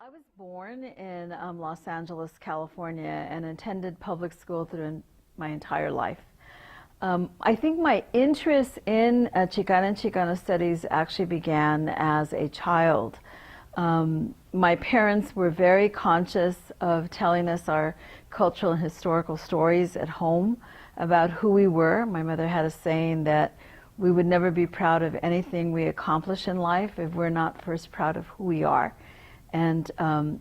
I was born in Los Angeles, California, and attended public school through my entire life. I think my interest in Chicana and Chicano studies actually began as a child. My parents were very conscious of telling us our cultural and historical stories at home about who we were. My mother had a saying that we would never be proud of anything we accomplish in life if we're not first proud of who we are. And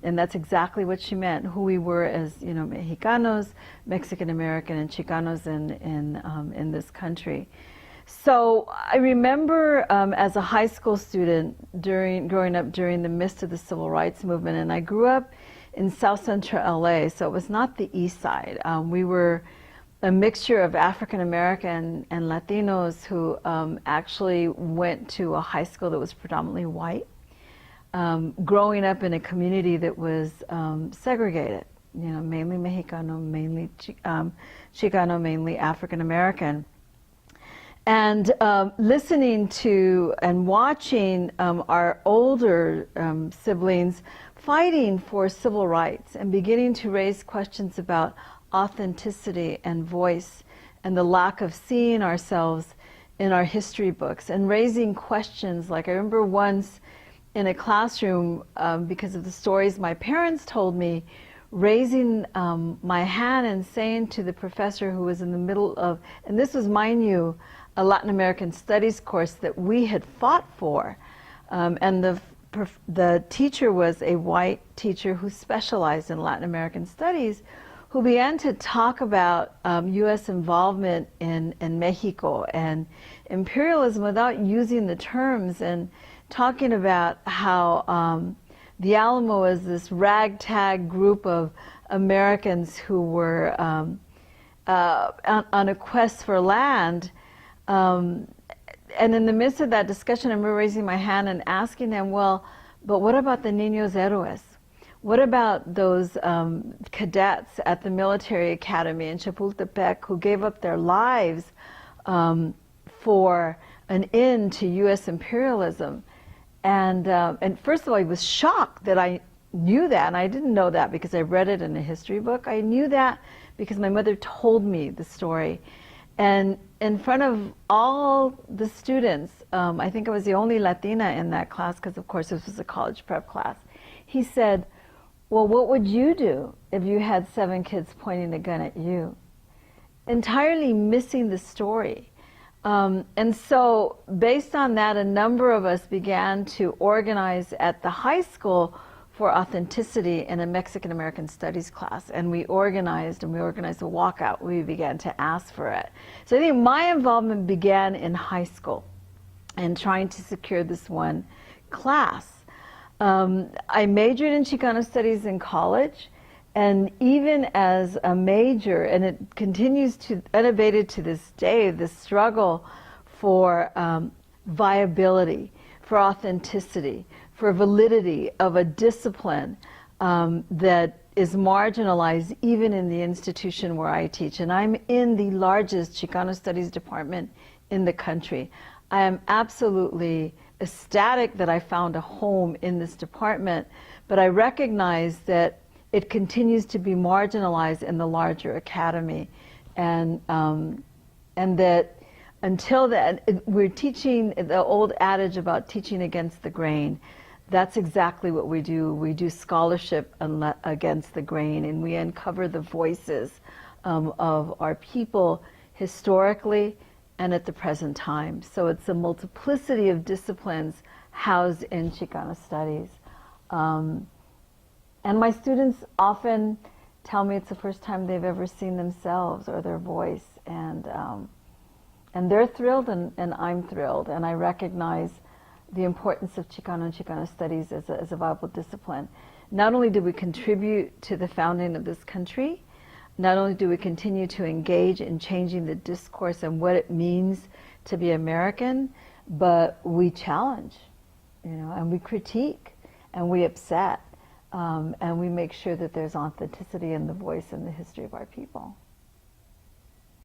that's exactly what she meant, who we were as, Mexicanos, Mexican American, and Chicanos in this country. So I remember as a high school student growing up during the midst of the civil rights movement, and I grew up in South Central LA, so it was not the East Side. We were a mixture of African American and Latinos who actually went to a high school that was predominantly white. Growing up in a community that was segregated, mainly Mexicano, mainly Chicano, mainly African American. And listening to and watching our older siblings fighting for civil rights and beginning to raise questions about authenticity and voice and the lack of seeing ourselves in our history books, and raising questions like, I remember once in a classroom, because of the stories my parents told me, raising my hand and saying to the professor who was in the middle of, and this was, mind you, a Latin American studies course that we had fought for, and the teacher was a white teacher who specialized in Latin American studies, who began to talk about U.S. involvement in Mexico and imperialism without using the terms, and talking about how the Alamo is this ragtag group of Americans who were on a quest for land. And in the midst of that discussion, I remember raising my hand and asking them, well, but what about the Niños Héroes? What about those cadets at the military academy in Chapultepec who gave up their lives for an end to U.S. imperialism? And first of all, I was shocked that I knew that, and I didn't know that because I read it in a history book. I knew that because my mother told me the story. And in front of all the students, I think I was the only Latina in that class, because of course this was a college prep class, he said, well, what would you do if you had 7 kids pointing a gun at you? Entirely missing the story. And so based on that, a number of us began to organize at the high school for authenticity in a Mexican American studies class. And we organized a walkout. We began to ask for it. So I think my involvement began in high school and trying to secure this one class. I majored in Chicano studies in college. And even as a major, and it continues to unabated to this day, the struggle for viability, for authenticity, for validity of a discipline that is marginalized even in the institution where I teach. And I'm in the largest Chicano studies department in the country. I am absolutely ecstatic that I found a home in this department, but I recognize that it continues to be marginalized in the larger academy, and that until then, we're teaching the old adage about teaching against the grain. That's exactly what we do. We do scholarship against the grain, and we uncover the voices of our people historically and at the present time. So it's a multiplicity of disciplines housed in Chicano studies. And my students often tell me it's the first time they've ever seen themselves or their voice, and they're thrilled, and I'm thrilled, and I recognize the importance of Chicano and Chicano studies as a viable discipline. Not only do we contribute to the founding of this country, not only do we continue to engage in changing the discourse and what it means to be American, but we challenge, and we critique, and we upset. And we make sure that there's authenticity in the voice and the history of our people.